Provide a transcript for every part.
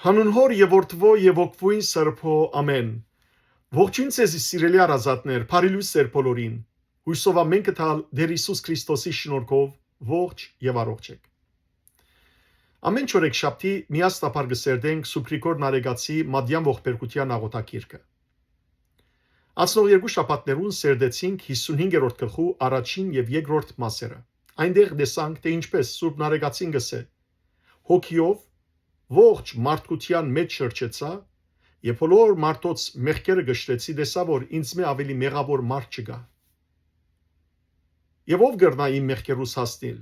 Հանուն հոր եւ որդվո եւ ոգվույն սրբո ամեն։ Ողջույն ցեզի սիրելի արազատներ, բարի լույս ձեր բոլորին։ Հույսով ամեն կտալ Տեր Հիսուս Քրիստոսի շնորհքով ողջ եւ առողջ եք։ Ամեն չորեքշաբթի միաստապար գսերդենք Սուպրիկոր Նարեգացի Մադյան ողբերգության աղոթակիրքը։ Անցնող երկու շաբաթներուն սերդեցինք 55-րդ գլխու առաջին եւ երկրորդ մասերը։ Այնտեղ տեսանք, թե ինչպես Սուրբ Նարեգացին գսե հոգիով ողջ մարդկության մեջ շրջեցա եւ բոլոր մարդոց մեղքերը գշրեցի, տեսա որ ինձ մե ավելի մեղավոր մարդ չկա։ Եվ ով գրնա իմ մեղքերուս հասնել։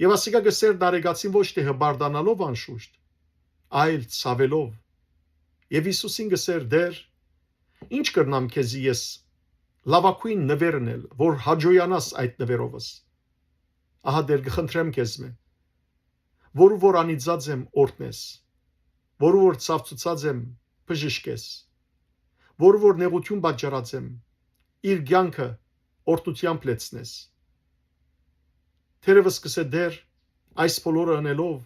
Եվ ասիկա գսեր Նարեգացին ոչ թե հբարդանալով անշուշտ, այլ ցավելով։ Եվ Հիսուսին գսեր դեր, ինչ կրնամ քեզի ես լավակույն նվերն էլ, որ հաջոյանաս այդ նվերովս։ Ահա դեր գխնդրեմ քեզ մե, որ անիծած եմ օրտնես, որ ցավծուցած եմ բժշկես, որ նեղություն պատճառած եմ, իր կյանքը օրտությամբ լեցնես։ Թերևս կսե դեր, այս բոլորը անելով,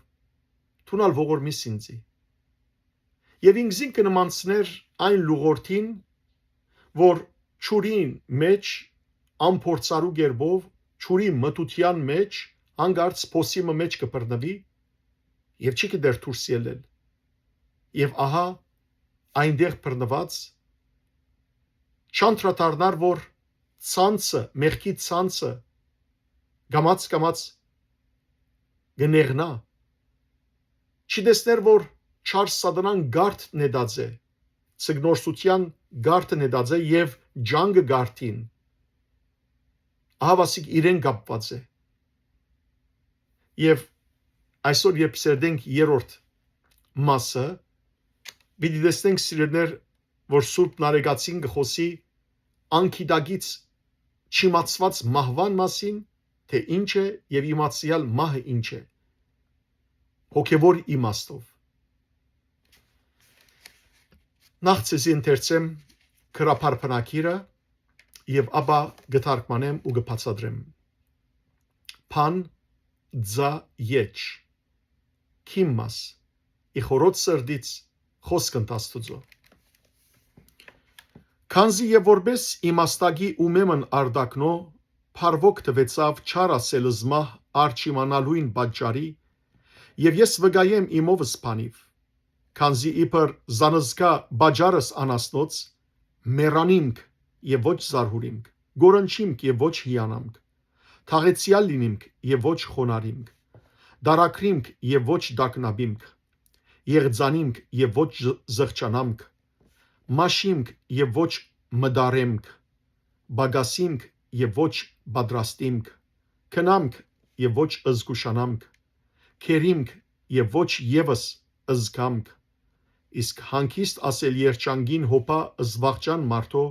թունալ ողորմիս ինձի։ Եվ ինքզին կնմանցներ այն լուղորդին, որ ճուրին մեջ ամփորձարու գերբով, ճուրի մտության մեջ, հանգարց փոսիմը մեջ կբռնվի, եւ չի կդեր դուրս ելել։ Եվ ահա այնտեղ բռնված չանդրադառնար, որ ցանցը, մեղքի ցանցը գամած գներնա, չտեսներ, որ չար սատանան գարդ նետած է, ցգնորսության գարդը նետած է եւ ջանգը գարդին, ահավասիկ իրեն կապված է։ Եվ այսօր երբ սերդենք երրորդ մասը, պիտի տեսնենք սիրելիներ, որ Սուրբ Նարեգացին գխոսի անկիդագից չիմացված մահվան մասին, թե ինչ է եւ իմացյալ մահը ինչ է, հոգևոր իմաստով։ Նախ ցեզի ընթերցեմ քրափարփնակիրը եւ ապա գթարկմանեմ ու գբացադրեմ։ Փան ձա եչ քիմաս իխորոց սրդից խոսքն տաստուծո։ Քանզի եւ որպես իմաստագի ումեմն արդակնո փարվոք տվեցավ չար ասել զմահ արչիմանալույն բաճարի եւ ես վգայեմ իմովս փանիվ քանզի իբր զանզկա բաճարս անասնոց մերանիմք եւ ոչ զարհուրիմք գորանչիմք եւ ոչ հիանամք թաղեցյալ լինիմք եւ ոչ խոնարհիմք դարակրիմք եւ ոչ դակնաբիմք եղձանիմք եւ ոչ զղջանամք մաշիմք եւ ոչ մդարեմք բագասիմք եւ ոչ բադրաստիմք քնամք եւ ոչ ըզգուշանամք քերիմք եւ ոչ եւս ըզգամք իսկ հանկիստ ասել երջանգին հոպա զվաղճան մարդո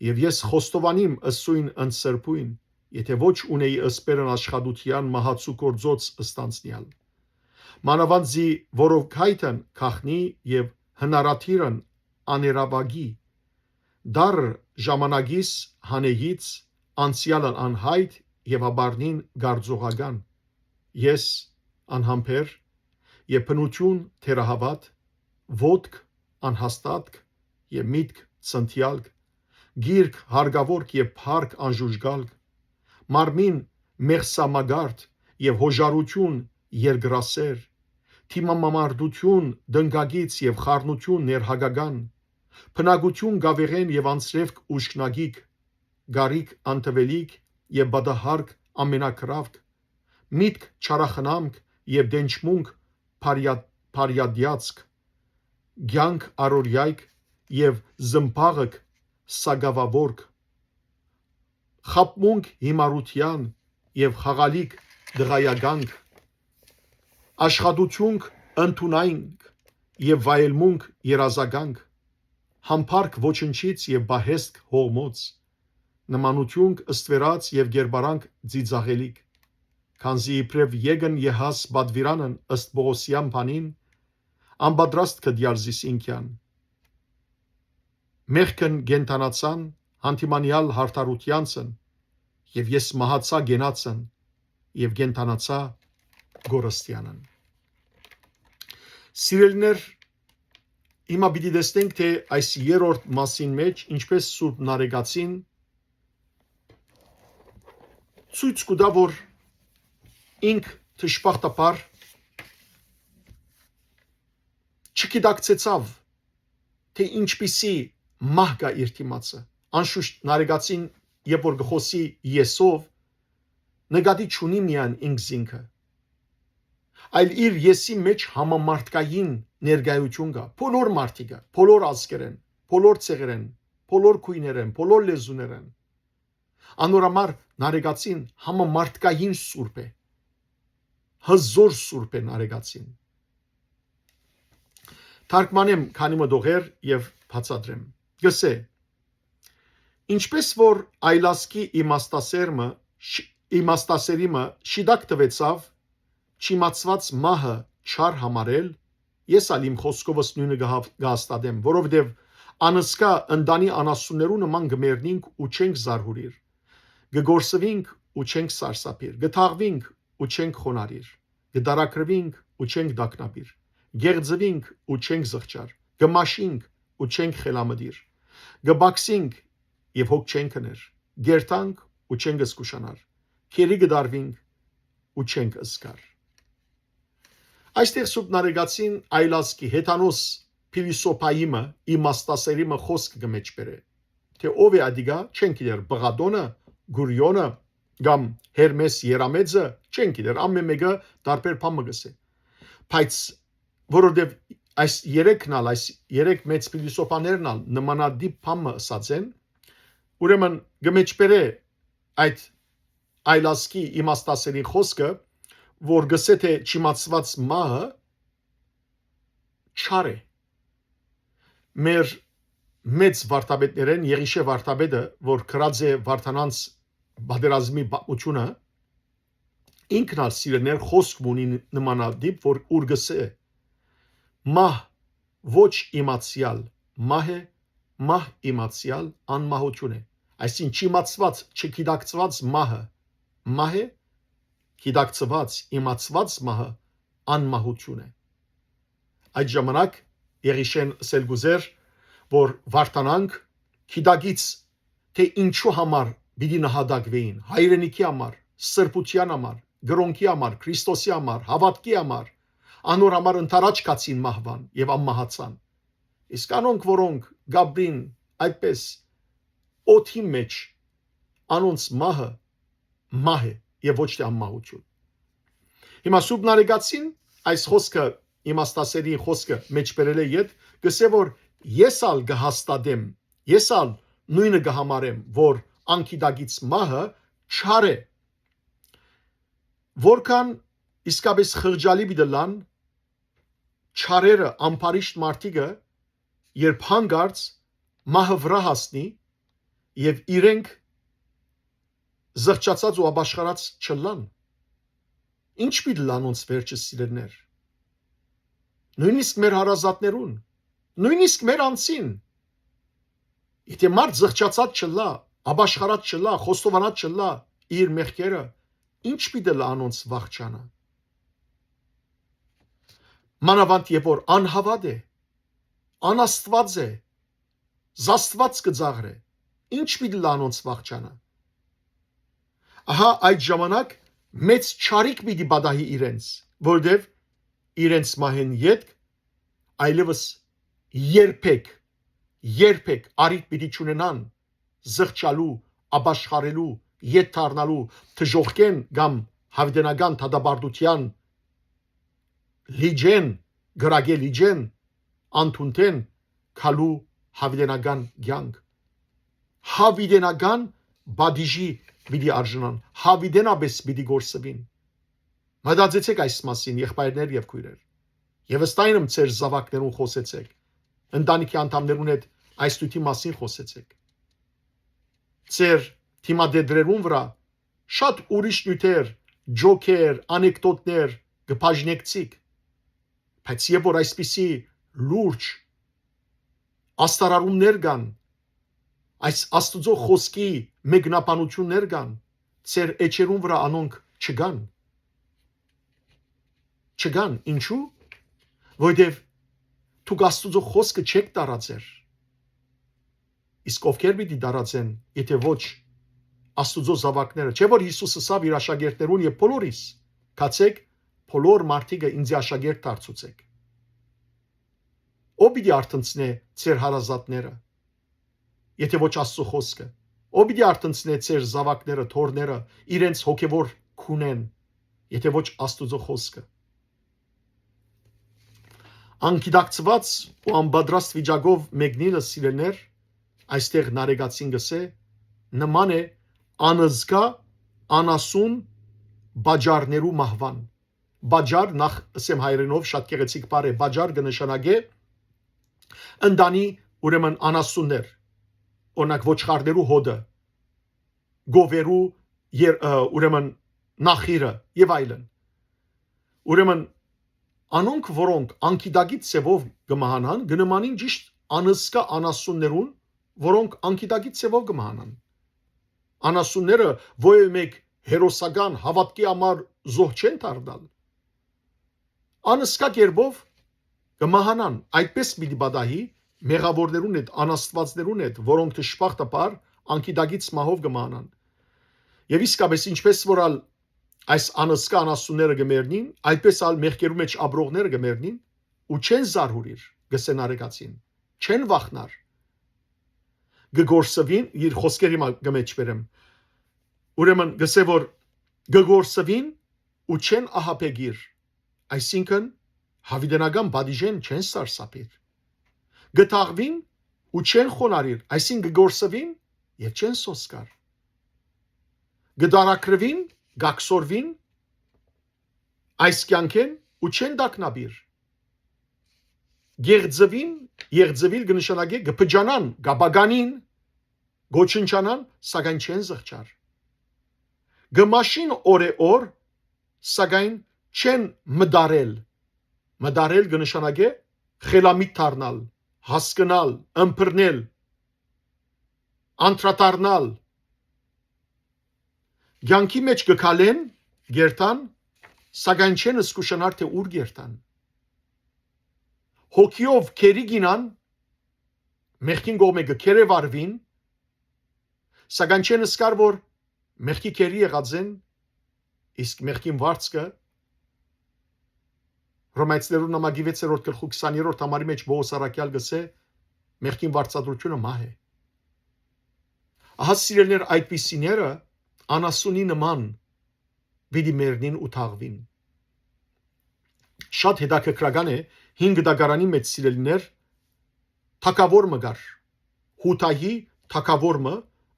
եւ ես խոստովանիմ ըսույն ընսրբույն եթե ոչ ունեի ըսպերն աշխատության մահացու կորձոց ստանցնյալ մանավանձի որով քայթն քախնի եւ հնարաթիրն աներավագի դար ժամանակիս հանեգից անցյալն անհայտ եւաբարնին գարձողական ես անհամբեր եւ բնություն թերահավատ ոտք անհաստատք եւ միտք ցնտյալք գիրք հարգավորք եւ փառք անժուժգալք մարմին մեղսամագարդ եւ հոժարություն երգրասեր թիմամամարտություն դնգագից եւ խառնություն ներհագական բնագություն գավեղեն եւ անցրևք ուշքնագիկ գարիկ անտվելիք եւ բադահարկ ամենակրավք միտք չարախնամք եւ դենչմունք փարյադյացք գյանք արորյայք եւ զմփաղք սագավավորք խապմունք հիմարության եւ խաղալիք դղայագանք աշխատությունք ընդունայինք եւ վայելմունք երազագանք համբարք ոչնչից եւ բահեստ հողմոց նմանություն ըստվերած եւ գերբարանք ձիձաղելիք քանզի իբրև եկն եհաս բադվիրանն ըստ Բողոսյան բանին անբադրաստ կդյալզիս ինքյան մեղքն գենտանացան հանդիմանյալ հարթարությանցն եւ ես մահացա գենացն եւ գենտանացա գորստյանն Սիրելիներ, հիմա պիտի տեսնենք, թե այս երրորդ մասին մեջ ինչպես Սուրբ Նարեկացին ցույց կտա, որ ինք թշպախտապար չգիտակցեցավ, թե ինչպիսի մահ կա իր դիմացը։ Անշուշտ Նարեկացին, երբ որ գխոսի Եսով, նկատի չունի միայն ինքզինքը, այլ իր եսի մեջ համամարտկային ներկայություն կա, բոլոր մարդիկը, բոլոր ազգեր են, բոլոր ցեղեր են, բոլոր քույներ են, բոլոր լեզուներ են։ Անորամար Նարեկացին համամարտկային սուրբ է, հզոր սուրբ է Նարեկացին։ Թարգմանեմ քանի մտողեր եւ բացատրեմ։ Գսե, ինչպես որ այլասկի իմաստասերիմը շիդակ տվեցավ, չիմացված մահը չար համարել, ես ալ իմ խոսքովս նույնը կհաստատեմ, որովհետև անսկա ընդանի անասուններու նման գմերնինք ու չենք զարհուրիր, գգորսվինք ու չենք սարսափիր, գթաղվինք ու չենք խոնարիր, գդարակրվինք ու չենք դակնաբիր, գեղձվինք ու չենք զղջար, գմաշինք ու չենք խելամդիր, գբաքսինք եւ հոգ չենք կներ, գերտանք ու չենք զգուշանար, քերի գդարվինք ու չենք զգար։ Այստեղ Սուրբ Նարեկացին այլասկի հետանոս փիլիսոփայիմը իմաստասերիմը խոսք կմեջ բերե, թե ով է ադիգա չեն գիտեր, Բղադոնը, Գուրիոնը կամ Հերմես Երամեծը չեն գիտեր, ամեն մեկը տարբեր բան մգսե, բայց որովհետև այս երեքնալ, այս երեք մեծ փիլիսոփաներն ալ նմանադիպ բան ասած են, ուրեմն գմեջ բերե այդ այլասկի իմաստասերի խոսքը, որ գսե թե չիմացված մահը չար է։ Մեր մեծ վարդապետներեն Եղիշե վարդապետը, որ գրած է Վարդանանց բادرազմի պատմությունը, ինքն ալ սիրելիներ խոսք ունի նմանադիպ, որ ուր գսե մահ ոչ իմացյալ մահ է, մահ իմացյալ անմահություն է։ Այսինքն չիմացված, չգիտակցված մահը մահ է, գիտակցված, իմացված մահը անմահություն է։ Այդ ժամանակ Եղիշեն սելգուզեր, որ Վարդանանք գիտակից, թե ինչու համար պիտի նահատակվեին, հայրենիքի համար, սրբության համար, գրոնքի համար, Քրիստոսի համար, հավատքի համար, անոր համար ընթരാճ կացին մահվան եւ անմահացան։ Իսկ անոնք, որոնք գաբրին այդպես օթի մեջ, անոնց մահը մահ է եւ ոչ թե անմահություն։ Հիմա Սուրբ Նարեկացին այս խոսքը իմաստասերի խոսքը մեջ բերել է իդ, գսե որ ես ալ կհաստատեմ, ես ալ նույնը կհամարեմ, որ անկիդագից մահը չար է։ Որքան իսկապես խղճալի բիդլան չարերը ամփարիշտ մարդիկը, երբ հանգարց մահը վրա հասնի եւ իրենք զղջացած ու աբաշխարած չլան, ինչ պիտի լանոնց վերջը սիրելներ, նույնիսկ մեր հարազատներուն, նույնիսկ մեր անձին, եթե մարդ զղջացած չլա, աբաշխարած չլա, խոստովանած չլա իր մեղքերը, ինչ պիտի լանոնց վախճանը։ Մանավանդ երբ որ անհավատ է, անաստված է, զաստված կձաղր է, ինչ պիտի լանոնց վախճանը։ Ահա այդ ժամանակ մեծ չարիք պիտի բադահի իրենց, որտև իրենց մահեն ետք այլևս երբեք արիք պիտի չունենան զղջալու, աբաշխարելու, ետ դառնալու, թժողկեն կամ հավիտենական թադաբարդության լիջեն, գրագե լիջեն, անթունտեն քալու հավիտենական կյանք, հավիտենական բադիժի պիտի արժանան, հավիտենաբես պիտի գործվին։ Մտածեցեք այս մասին, եղբայրներ եւ քույրեր, եւ ըստ այնմ ձեր զավակներուն խոսեցեք, ընտանիքի անդամներուն հետ այս տույթի մասին խոսեցեք, ձեր թիմադեդրերուն վրա շատ ուրիշ նյութեր, ջոքեր, անեկդոտներ կբաժնեկցիք, բայց երբ որ այսպիսի լուրջ աստարարումներ կան, այս Աստուծո խոսքի մեկնաբանություններ կան, ձեր էջերուն վրա անոնք չգան, ինչու? Որտեվ դուք Աստուծո խոսքը չեք տարածեր։ Իսկ ովքեր պիտի տարածեն, եթե ոչ Աստուծո զավակները։ Չէ՞ որ Հիսուսը ասավ իր աշակերտներուն եւ բոլորիս. «Կացեք բոլոր մարդիկը ինձ աշակերտ դարձուցեք»։ Ո՞վ պիտի արթնցնե ձեր հարազատները, եթե ոչ Աստծո խոսքը։ Ո՞վ պիտի արթնցնե ձեր զավակները, թորները, իրենց հոգևոր քունեն, եթե ոչ Աստուծո խոսքը։ Անկիդակցված ու անբադրաստ վիճակով մեկնինը սիրելներ, այստեղ նարեկացին գսե, նման է անզգա անասուն բաջարներու մահվան։ Բաջար նախ ասեմ հայերենով շատ գեղեցիկ բառ է, բաջար կնշանակե ընդանի ուրեմն անասուններ, օրինակ ոչխարներու հոդը, գովերու ուրեմն նախիրը եւ այլն։ Ուրեմն անոնք որոնք անկիդագից ծևով կմահանան, գնմանին ճիշտ անսկա անասուններուն, որոնք անկիդագից ծևով կմահանան։ Անասունները ո՞յ մեկ հերոսական հավատքի համար զոհ չեն դառնալ։ Անսկա կերպով կմահանան, այդպես պիտի բադահի մեղավորներուն հետ, անաստվածներուն հետ, որոնք դժբախտաբար անկիդագից մահով կմահանան։ Եվ իսկապես ինչպես որալ այս անսկա անասունները կմեռնին, այդպես ալ մեղքերու մեջ ապրողները կմեռնին ու չեն զարհուրիր, գսեն արեկացին, չեն վախնար։ Գգորսվին, իր խոսքերի մեջ բերեմ։ Ուրեմն գսե որ գգորսվին ու չեն ահապեգիր, այսինքն հավիդենական բադիժեն չեն սարսափիր։ Գտաղվին ու չեն խոնարիր, այսինքն գգորսվին եւ չեն սոսկար։ Գդարակրվին, գաքսորվին, այս կյանքեն ու չեն դակնաբիր։ Գեղձվին, եղձվիլ կնշանակե գպջանան, գաբագանին, գոչնչանան, սակայն չեն զղջար։ Գմաշին օրեօր, սակայն չեն մդարել։ Մդարել կնշանակե խելամիտ դառնալ, հասկանալ, ըմբռնել, անդրադառնալ։ Կյանքի մեջ կքալեն, գերտան, սակայն չեն զգուշանար թե ուր գերտան։ Հոգիով քերի գինան, մեղքին կողմը կքերևարվին, սակայն չեն զգար որ մեղքի քերի եղած են, իսկ մեղքին վարձքը Հռոմեացիներու նամակի 6-րդ գլխու 20-րդ համարի մեջ Պողոս առաքյալ գսե մեղքին վարձատրությունը մահ է։ Ահա սիրելիներ այդպիսիները անասունի նման պիտի մեռնին ու թաղվին։ Շատ հետաքրքրական է 5 դագարանի մեջ սիրելիներ թակավոր մգար հութայի թակավորը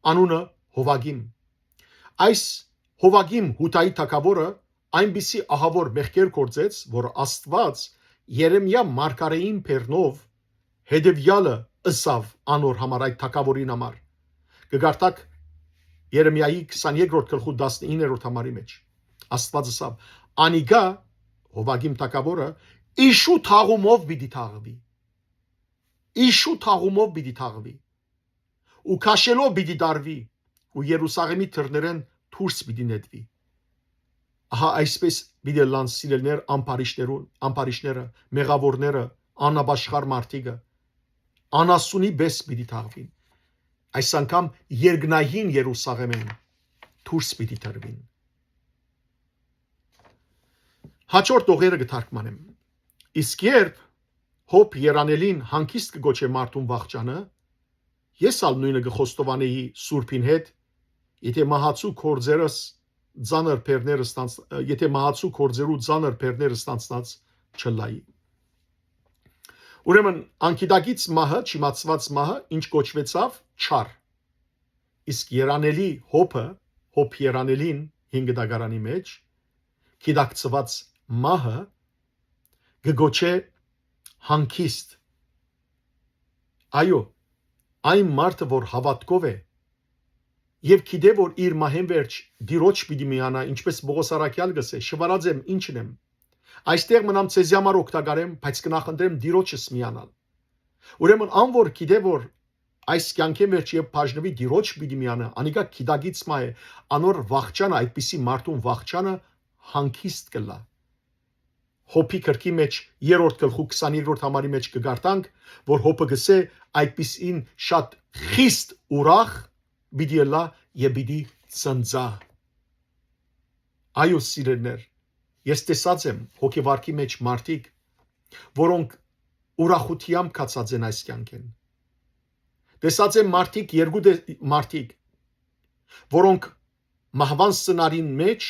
անունը Հովագիմ։ Այս Հովագիմ հութայի թակավորը այնպիսի ահավոր մեղքեր գործեց, որ Աստված Երեմիա մարգարեին բերնով հետևյալը ըսավ անոր համար այդ թակավորին համար։ Կգարտակ Երեմիայի 22-րդ գլխու 19-րդ համարի մեջ Աստված ըսավ անիգա Հովագիմ թակավորը իշու թաղումով պիտի թաղվի։ Իշու թաղումով պիտի թաղվի։ Ու քաշելով պիտի դարվի ու Երուսաղեմի դռներեն դուրս պիտի նետվի։ Ահա այսպես պիտի լան սիրելներ ամբարիշները, մեղավորները, անաբաշխար մարդիկը անասունի պես պիտի թաղվին։ Այս անգամ երկնային Երուսաղեմեն դուրս պիտի դրվին։ Հաջորդ օղերը կթարգմանեմ։ Իսկ երբ հոբ երանելին հանգիստ կգոչե մարդուն վախճանը, ես ալ նույնը կխոստովանեի Սուրբին հետ, եթե մահացու կորձերս ձանր պերները եթե մահացու կորձերու ձանր պերները ստանցնած չլայի։ Ուրեմն անկիդակից մահը, չիմացված մահը, ինչ կոչվեցավ չար։ Իսկ երանելի հոբը, հոբ երանելին 5 դագարանի մեջ, գիտակցված մահը գգոչե հանգիստ։ Այո, այն մարդը, որ հավատքով է եւ գիտե որ իր մահեն վերջ դիրոջ պիտի միանա, ինչպես Պողոս առաքյալ գսե, շվարած եմ ինչն եմ։ Այստեղ մնամ ցեզի համար օգտակարեմ, բայց կնախընտրեմ դիրոջս միանալ։ Ուրեմն անոր գիտե որ այս կյանքի մեջ եւ բաժնվի դիրոջ պիտի միանա, անիկա գիտագից մա է, անոր վախճանը, այդպիսի մարդուն վախճանը հանգիստ կլա։ Հոբի քրքի մեջ 3-րդ գլխու 22-րդ համարի մեջ կգարտանք, որ հոբը գսե այդպիսին շատ խիստ ուրախ պիտի լա եւ պիտի ծնծա։ Այո սիրելներ, ես տեսած եմ հոգեվարքի մեջ մարդիկ, որոնք ուրախությամբ կացած են այս կյանքեն։ Տեսած եմ մարդիկ, որոնք մահվան սցենարին մեջ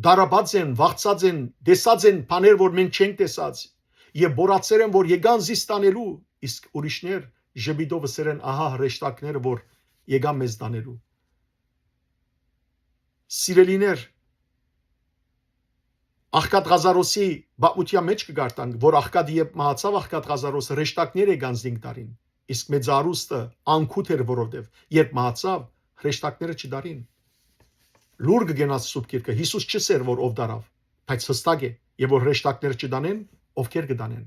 դարաբած են, վախծած են, տեսած են բաներ, որ մենք չենք տեսած, եւ բորացել են, որ եկան զիս տանելու, իսկ ուրիշներ ժպիտով ասել են, ահա հրեշտակները, որ եկան մեզ տանելու։ Սիրելիներ, Աղքատ Ղազարոսի բապուտյա մեջ կգարտանք, որ աղքատը երբ մահացավ աղքատ Ղազարոսը հրեշտակներ եկան զինք տարին, իսկ մեծ արուստը անքութ էր, որովհետև երբ մահացավ հրեշտակները չդարին։ Լուր կգնաց սուրբ գիրքը, Հիսուս չսեր, որ ով դարավ, բայց հստակ է, եւ որ հրեշտակները չդանեն, ովքեր կդանեն,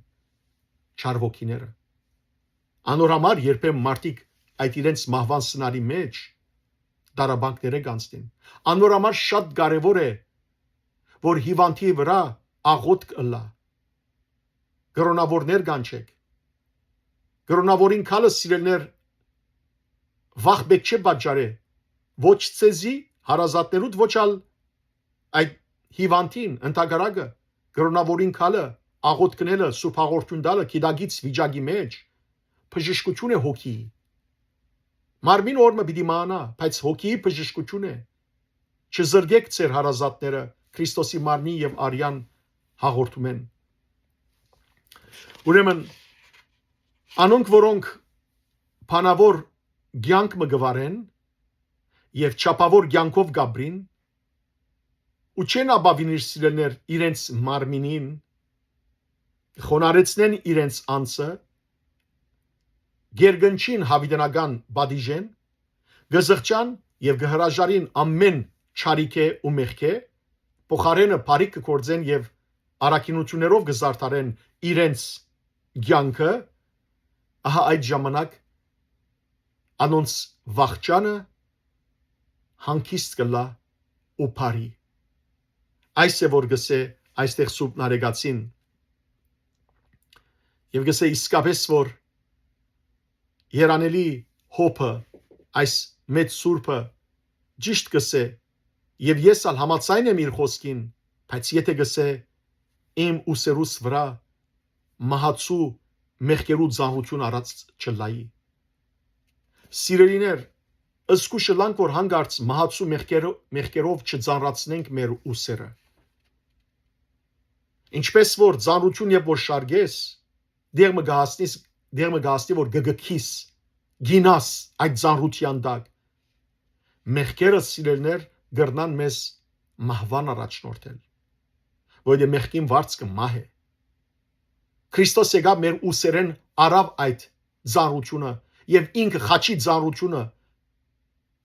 չար ոգիները։ Անոր համար երբեմն մարդիկ այդ իրենց մահվան սնարի մեջ դարաբանքները կանցնին։ Անոր համար շատ կարևոր է, որ հիվանդի վրա աղոթք ըլլա։ Գրոնավորներ կանչեք։ Գրոնավորին քալը սիրելներ վախ բեք չէ պատճառե, ոչ ցեզի հարազատներուդ ոչ ալ այդ հիվանդին ընդհանրակը գրոնավորին քալը աղոթքնելը սուրբ հաղորդուն տալը քիդագից վիճակի մեջ բժշկություն է հոգի։ Մարմին օրը պիտի մանա, բայց հոգիի բժշկություն է։ Չզրգեք ձեր հարազատները Քրիստոսի մարմնի եւ արյան հաղորդում են։ Ուրեմն անոնք որոնք բանավոր կյանք մը գվարեն եւ չափավոր կյանքով գաբրին ու չեն ապավինիր սիրելներ իրենց մարմինին խոնարեցնեն իրենց անձը գերգնչին հավիտենական բադիժեն գզղճան եւ գհրաժարին ամեն չարիքե ու մեղքե փոխարենը բարիք կգործեն եւ արաքինություններով գզարթարեն իրենց կյանքը ահա այդ ժամանակ անոնց վախճանը հանգիստ կլա ու բարի այս է որ գսե այստեղ սուրբ նարեգացին եւ գսե իսկապես որ երանելի հոբը այս մեծ սուրբը ճիշտ գսե եւ ես ալ համաձայն եմ իր խոսքին բայց եթե գսե իմ ուսերուս վրա մահացու մեղքերու ծանրություն առած չլայի սիրելիներ ըսկուշը լանք որ հանգարց մահացու մեղքերով չծանրացնենք մեր ուսերը ինչպես որ ծանրություն եւ որ շարգես դեր մը գահստի որ գգքիս գինաս այդ ծանրության դակ մեղքերը սիրելներ գրնան մեզ մահվան առաջնորդել որը մեղքին վարձքը մահ է Քրիստոս եկավ մեր ուսերեն արավ այդ ծանրությունը եւ ինքը խաչի ծանրությունը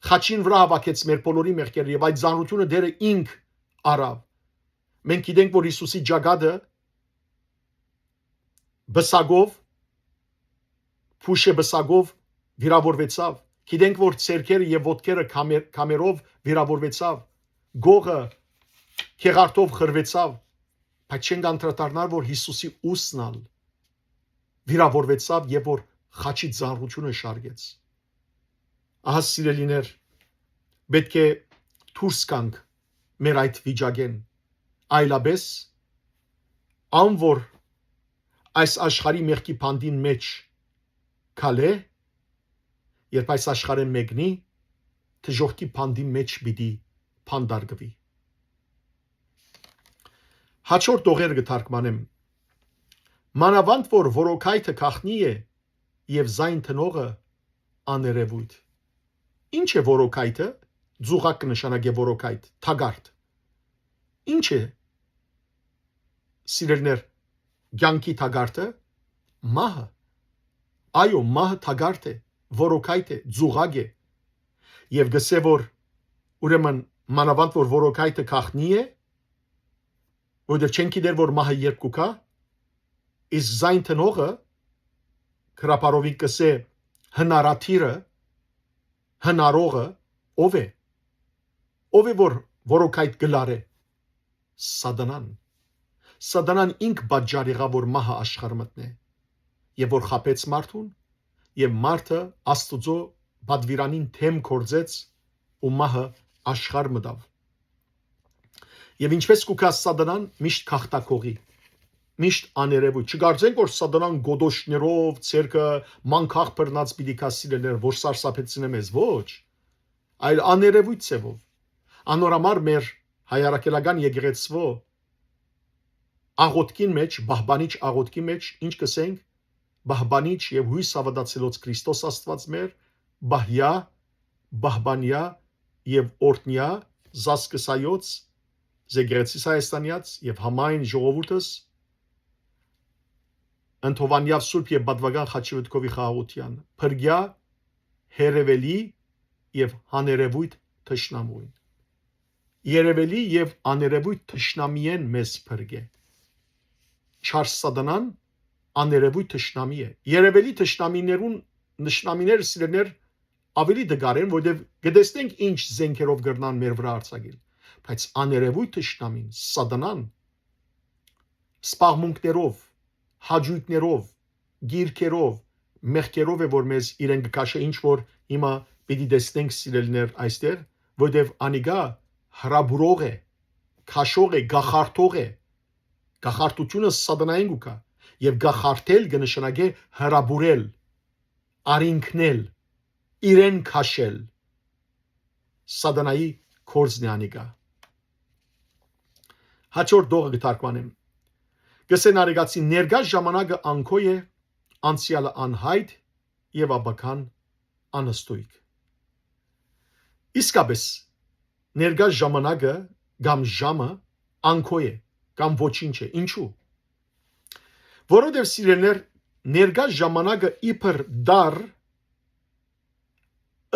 խաչին վրա հավաքեց մեր բոլորի մեղքերը եւ այդ ծանրությունը դերը ինք արավ մենք գիտենք որ Հիսուսի ջագադը բսագով փուշե բսագով վիրավորվեցավ գիտենք որ ցերքերը եւ ոտքերը կամերով վիրավորվեցավ գողը քեղարտով խրվեցավ բայց չենք անդրադառնալ որ Հիսուսի ուսնալ վիրավորվեցավ եւ որ խաչի ծանրությունը շարգեց ահա սիրելիներ պետք է դուրս գանք մեր այդ վիճակեն այլաբես անոր այս աշխարհի մեղքի բանդին մեջ քալե երբ այս աշխարհը մեկնի թժողքի բանդի մեջ պիտի փանդարգվի հաջորդ դողերը կթարգմանեմ մանավանդ որ որոքայթը քախնի է եւ զայն տնողը աներևույթ ինչ է որոքայթը ձուղակ նշանակե որոքայթ թագարտ ինչ է սիրելներ ցանկի թագարտը մահը այո մահը թագարտ է որոքայթ է ձուղակ է եւ գսե որ ուրեմն մանավանդ որ որոքայթը քախնի է որտեղ չեն գիտեր որ մահը երբ կուքա իսկ զայն տնողը քրապարովին կսե հնարաթիրը հնարողը ով է որ որոքայթ գլարե սատանան Սատանան ինք բաժար եղավ, որ մահը աշխարհ մտնե, եւ որ խապեց մարդուն, եւ մարդը Աստուծո բադվիրանին թեմ կործեց ու մահը աշխարհ մտավ։ Եվ ինչպես կուքա Սատանան միշտ քաղտակողի, միշտ աներևույթ։ Չգարձենք, որ Սատանան գոդոշներով ցերկը մանկախ բռնած պիտի կասիլներ, որ սարսափեցնե մեզ, ոչ, այլ աներևույթ ցևով։ Անորամար մեր հայարակելական եկեղեցվո աղոթքին մեջ, բահբանիչ աղոթքի մեջ, ինչ կսենք, բահբանիչ եւ հույս հավատացելոց Քրիստոս Աստված մեր, բահյա, բահբանյա եւ օրտնյա զասկսայոց Զեգերեցիս Հայաստանյաց եւ համայն ժողովուրդս ընթովանյավ սուրբ եւ բադվական խաչիվտկովի խաղաղության փրկյա հերևելի եւ աներևույթ թշնամուին երևելի եւ աներևույթ թշնամիեն մեզ փրկե չար Սատանան աներևույթ թշնամի է երևելի թշնամիներուն նշնամիները սիրելներ ավելի դգար են որովհետեւ գտեսնենք ինչ զենքերով գրնան մեր վրա արձակել բայց աներևույթ թշնամին Սատանան սպաղմունքներով հաջույքներով գիրքերով մեղքերով է որ մեզ իրեն կքաշե ինչ որ հիմա պիտի տեսնենք սիրելներ այստեղ որովհետեւ անիգա հրաբուրող է քաշող է գախարտող է գախարտությունը Սատանային գուկա եւ գախարտել կնշանակե հրաբուրել արինքնել իրեն քաշել Սատանայի կորձն է անիգա հաջորդ դողը կթարգմանեմ գսեն արեգացի ներկա ժամանակը անկո է անցյալը անհայտ եւ աբական անըստույկ իսկապես ներկա ժամանակը կամ ժամը անկո է կամ ոչինչ է ինչու որովհետեւ սիրելներ ներկա ժամանակը իբր դար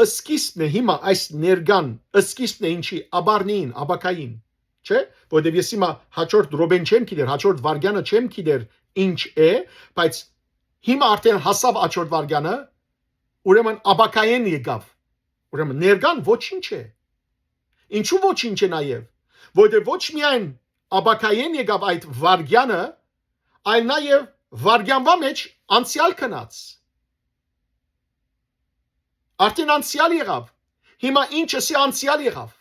սկիզբն է հիմա այս ներկան սկիզբն է ինչի աբարնին աբակային չէ որովհետեւ ես հիմա հաջորդ ռոբեն չեմ գիտեր հաջորդ վարգյանը չեմ գիտեր ինչ է բայց հիմա արդեն հասավ հաջորդ վարգյանը ուրեմն աբակային եկավ ուրեմն ներկան ոչինչ է ինչու ոչինչ է նաեւ որովհետեւ ոչ միայն աբակային եկավ այդ վարգյանը այլ նաեւ վարգյանվա մեջ անցյալ կնաց արդեն անցյալ եղավ հիմա ինչը սի անցյալ եղավ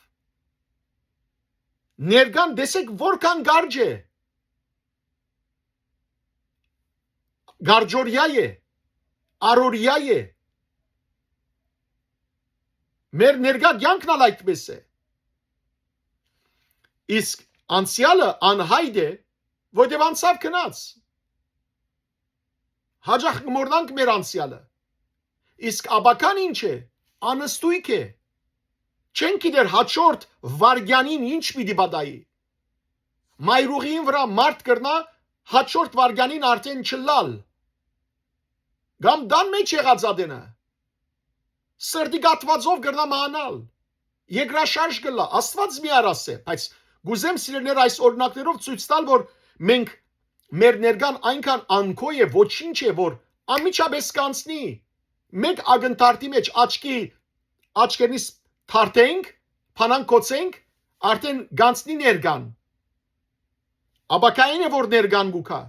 ներկան դեսեք որքան գարջ է գարջորյա է արորյա է մեր ներկա կյանքն ալ այդպես է իսկ անցյալը անհայտ է որովհետև անցավ գնաց հաջող կմոռանանք մեր անցյալը իսկ աբական ինչ է անըստույկ է չեն գիտեր հաջորդ վարգյանին ինչ պիտի բադայի մայրուղին վրա մարդ կրնա հաջորդ վարգյանին արդեն չլալ գամ դան մեջ եղած ադենը սրտի գատվածով կրնա մահանալ երկրաշարժ կլա աստված մի արասե բայց գուզեմ սիրելներ այս օրինակներով ցույց տալ որ մենք մեր ներկան այնքան անկո է ոչինչ է որ անմիջապես կանցնի մեկ ագնտարտի մեջ աչքերնից թարթենք փանան կոծենք արդեն գանցնի ներկան աբակային է որ ներկան գուքա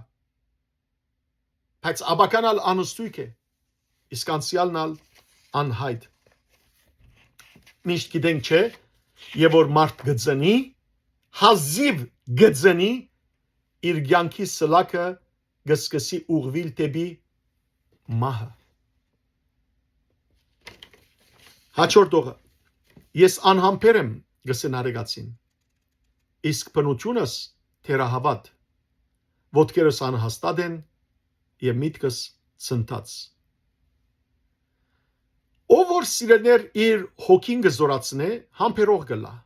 բայց աբականալ անըստույկ է իսկ անցյալն անհայտ միշտ գիտենք չէ եւ որ մարդ գծնի հազիվ գծնի իր կյանքի սլակը գսկսի ուղղվել դեպի մահը հաջորդողը ես անհամբեր եմ գսեն արեգացին իսկ բնությունս թերահավատ ոտքերս անհաստատ են եւ միտքս ցնտած ով որ սիրելներ իր հոգին գզորացնե համբերող գլա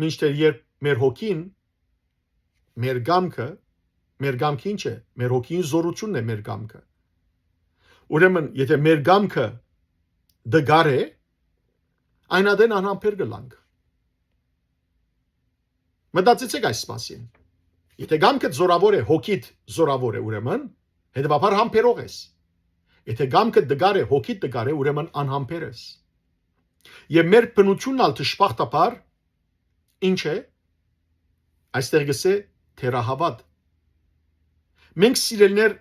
մինչդեռ երբ մեր հոգին մեր գամքը ինչ է մեր հոգին զորությունն է մեր գամքը ուրեմն եթե մեր գամքը դգար է այն ադեն անհամբեր գլանք մտածեցեք այս մասին եթե գամքը զորավոր է հոգիդ զորավոր է ուրեմն հետեւաբար համբերող ես եթե գամքը դգար է հոգիդ դգար է ուրեմն անհամբեր ես եւ մեր բնությունն ալ դժբախտաբար ինչ է այստեղ գսե թերահավատ Մենք սիրելներ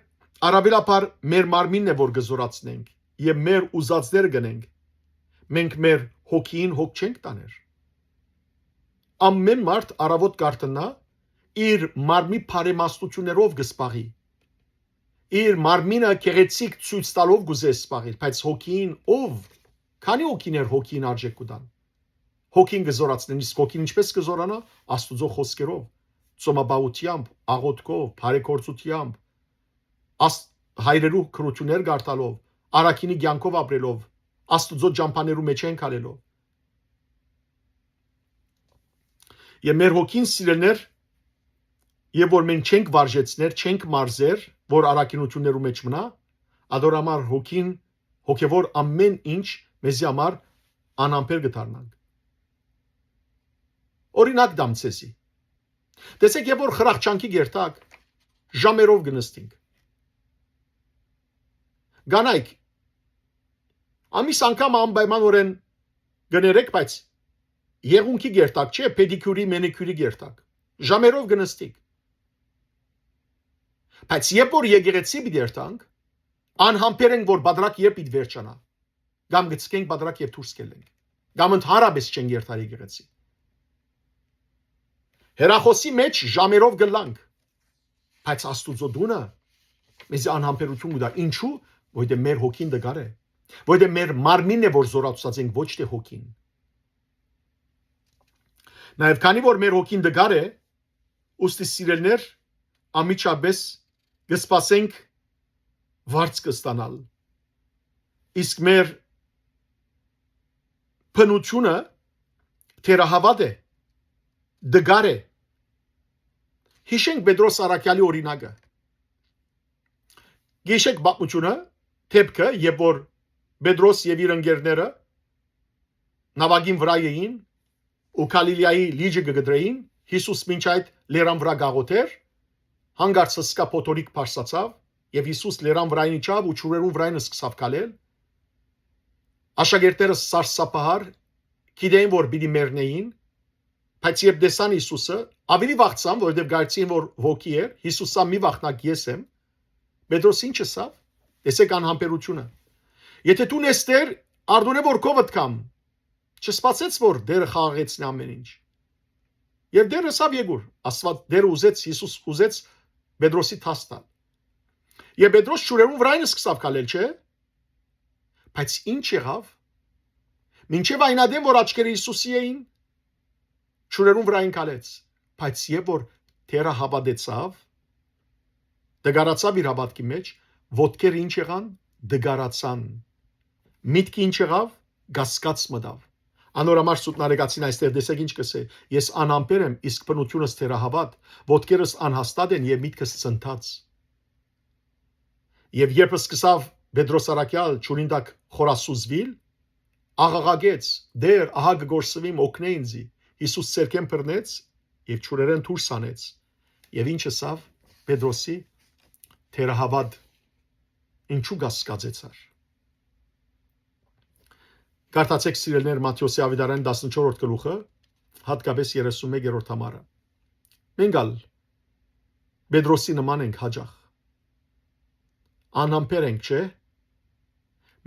առավելապար մեր մարմինն է որ գզորացնենք եւ մեր ուզածները գնենք։ Մենք մեր հոգին հոգ չենք տաներ։ Ամեն մարդ առավոտ կարտնա իր մարմնի բարեմաստություններով գսպաղի։ Իր մարմինը քեղեցիկ ցույց տալով գուզես սպաղի, բայց հոգին ով քանի հոգիներ հոգին արժեք կուտան։ Հոգին գզորացնեն, իսկ հոգին ինչպես կզորանա Աստուծո խոսքերով, ծոմաբավությամբ, աղոթքով, բարեգործությամբ, հայրերու քրություններ գարտալով, արաքինի կյանքով ապրելով, Աստուծո ջամփաներու մեջ են քալելով։ Եվ մեր հոգին սիրելներ, եւ որ մենք չենք վարժեցներ, չենք մարզեր, որ արաքինություններու մեջ մնա, ադորամար հոգին, հոգեվոր ամեն ինչ մեզի համար անամպեր գտարնանք։ Օրինակ դամցեսի։ Տեսեք, երբ որ խրախճանքի գերտակ ժամերով գնստինք։ Գանայք ամիս անգամ անպայմանորեն գներեք, բայց եղունքի գերտակ չէ, պեդիկյուրի, մենիկյուրի գերտակ։ Ժամերով գնստիկ։ Բայց երբ որ եկեղեցի բիդերտանք, անհամբեր ենք, որ բادرակ երբ իդ վերջանա։ Գամ գցկենք բادرակ եւ դուրս կելենք։ Գամ ընդհանրապես չեն երթար եկեղեցի։ Հերախոսի մեջ ժամերով գլանք։ Բայց Աստուծո դունը մեզ անհամբերություն ուտա։ Ինչու՞, որտեղ մեր հոգին դգար է։ Որտեղ մեր մարմինն է, որ զորացած ենք, ոչ թե հոգին։ Նաեւ քանի որ մեր հոգին դգար է, ուստի սիրելներ ամիջապես գսպասենք վարձ կստանալ։ Իսկ մեր փնությունը թերահավատ է, դգար է։ Հիշենք Պետրոս Արաքյալի օրինակը։ Գիշեք բապությունը, թեփքը, երբ որ Պետրոս եւ իր ընկերները նավագին վրա էին ու Գալիլեայի լիճը գդրեին, Հիսուս մինչ այդ լերան վրա գաղութեր, հանգարց սկա փոթորիկ փարսացավ եւ Հիսուս լերան վրային իջավ ու ճուրերուն վրային սկսավ կալել։ Աշակերտները սարսափահար գիտեին, որ պիտի մեռնեին, բայց երբ տեսան Հիսուսը, ավելի վախցան, որովհետեւ գարցին որ ոգի էր, Հիսուսը մի վախնակ ես եմ։ Պետրոս ինչ ասավ։ Տեսեք անհամբերությունը։ Եթե դու նստեր, արդյունե որ կովդ կամ, չսպասեց որ դերը խաղաղեցնի ամեն ինչ։ Եվ դերը ասավ Եգուր, Աստված դերը ուզեց, Հիսուս ուզեց Պետրոսի թաստալ։ Եվ Պետրոս ճուրերուն վրային սկսավ կալել, չէ՞։ Բայց ինչ եղավ։ Մինչև այնադեմ որ աչքերը Հիսուսի էին, ճուրերուն վրային կալեց, բայց երբ որ թերը հավատեցավ, դգարացավ իր հավատքի մեջ, ոտքերը ինչ եղան, դգարացան։ Միտքը ինչ եղավ, գասկած մտավ։ Անորամար սուտնարեկացին այստեղ տեսեք ինչ կսե։ Ես անամպեր եմ, իսկ բնությունս թերահավատ, ոտքերս անհաստատ են եւ միտքս ցնթած։ Եվ երբ սկսավ Պետրոս Արաքյալ ճուրինդակ խորասուզվիլ, աղաղագեց. «Դեր, ահա գործվիմ օգնե ինձի»։ Հիսուս ցերկեն բռնեց եւ ճուրերեն դուրս անեց։ Եվ ինչ ասավ Պետրոսի թերահավատ ինչու գասկածեցար։ Կարդացեք սիրելներ Մատթեոսի ավետարան 14-րդ գլուխը, հատկապես 31-րդ համարը։ Մենք ալ Պետրոսի նման ենք հաջող։ Անամպեր ենք, չէ՞։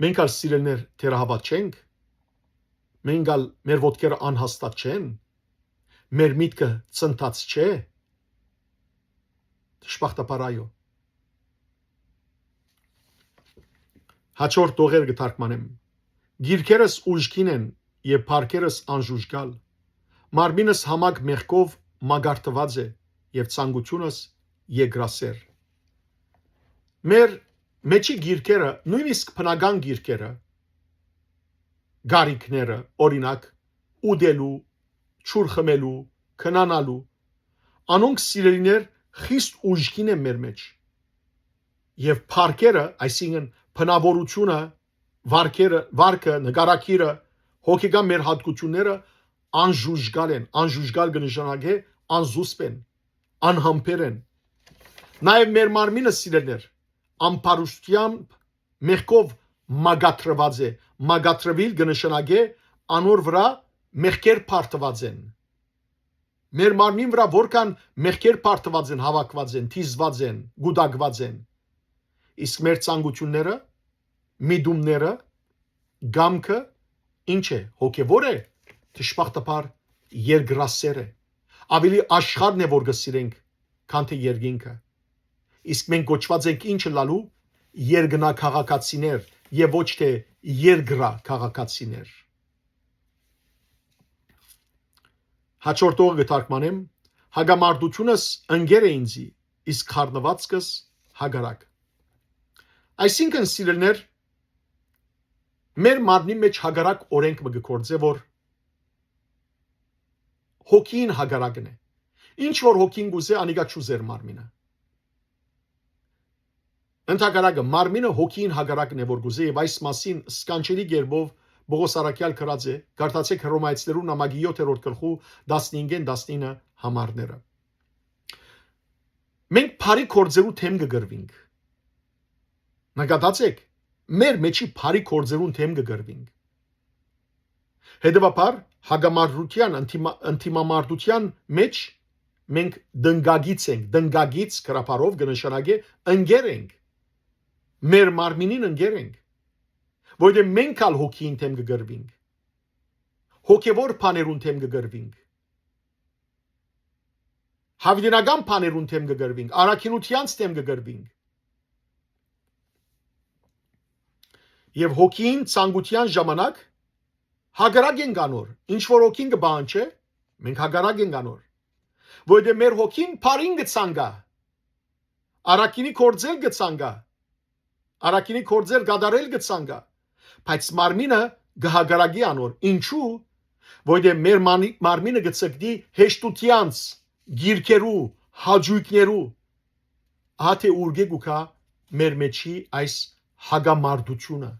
Մենք ալ սիրելներ թերահավատ չենք։ Մենք ալ մեր ոտքերը անհաստատ չեն։ Մեր միտքը ցնթած չէ։ Դժբախտաբար այո։ Հաջորդ դողեր կթարգմանեմ։ Գիրքերս ուժքին են եւ փառքերս անժուժգալ։ Մարմինս համակ մեղքով մագարտված է եւ ցանկությունս եգրասեր։ Մեր մեջի գիրքերը, նույնիսկ բնական գիրքերը, գարիքները, օրինակ, ուդելու, ճուր խմելու, քնանալու, անոնք սիրելիներ խիստ ուժքին են մեր մեջ։ Եվ փառքերը, այսինքն բնավորությունը, վարքը, նկարակիրը, հոգեկան մեր հատկությունները անժուժգալ են, անժուժգալ կնշանակե անզուսպ են, անհամբեր են։ Նաև մեր մարմինը սիրելներ, անփարուստությամբ մեղքով մագատրված է, մագատրվիլ կնշանակե անոր վրա մեղքեր փարթված են։ Մեր մարմին վրա որքան մեղքեր պարտված են, հավաքված են, թիզված են, գուդակված են։ Իսկ մեր ցանկությունները, միտումները, գամքը ինչ է, հոգևոր է, դժբախտաբար երկրասեր է։ Ավելի աշխարհն է, որ գսիրենք, քան թե երկինքը։ Իսկ մենք գոչված ենք ինչ լալու երկնաքաղաքացիներ եւ ոչ թե երկրաքաղաքացիներ։ Հաջորդ օրը գտարքմանեմ հագամարտությունս ընկեր է ինձի, իսկ խառնվածքս հագարակ։ Այսինքն սիրելներ, մեր մարմնի մեջ հագարակ օրենք մը գործե, որ հոգին հագարակն է։ Ինչ որ հոգին գուզե անիգա չուզեր մարմինը։ Ընդհակարակը մարմինը հոգին հագարակն է, որ գուզե եւ այս մասին սկանչելի գերբով Բողոս Արաքյալ գրած է, գարտացեք Հռոմայացիներու նամակի 7-րդ գլխու 15-19 համարները։ Մենք բարի կորձերու թեմ կգրվինք։ Նկատացեք, մեր մեջի բարի կորձերուն թեմ կգրվինք։ Հետևաբար հագամարտության, անտիմամարտության մեջ մենք դնգագից ենք, դնգագից կրապարով կնշանակե ընկեր ենք։ Մեր մարմինին ընկեր ենք, որովհետև մենք ալ հոգին թեմ կգրվինք, հոգևոր բաներուն թեմ կգրվինք, հավիտենական բաներուն թեմ կգրվինք, առաքինությանց թեմ կգրվինք, եւ հոգին ցանկության ժամանակ հագարակ ենք անոր, ինչ որ հոգին կբանչե, մենք հագարակ ենք անոր, որովհետև մեր հոգին բարին կցանգա, առաքինի կորձել կցանգա, առաքինի կորձեր գադարել կցանգա, բայց մարմինը գահագարագի անոր, ինչու, որովհետև մեր մարմինը գծկդի հեշտությանց, գիրքերու, հաջույքներու, ահա թե ուրգե գուքա մեր մեջի այս հագամարտությունը։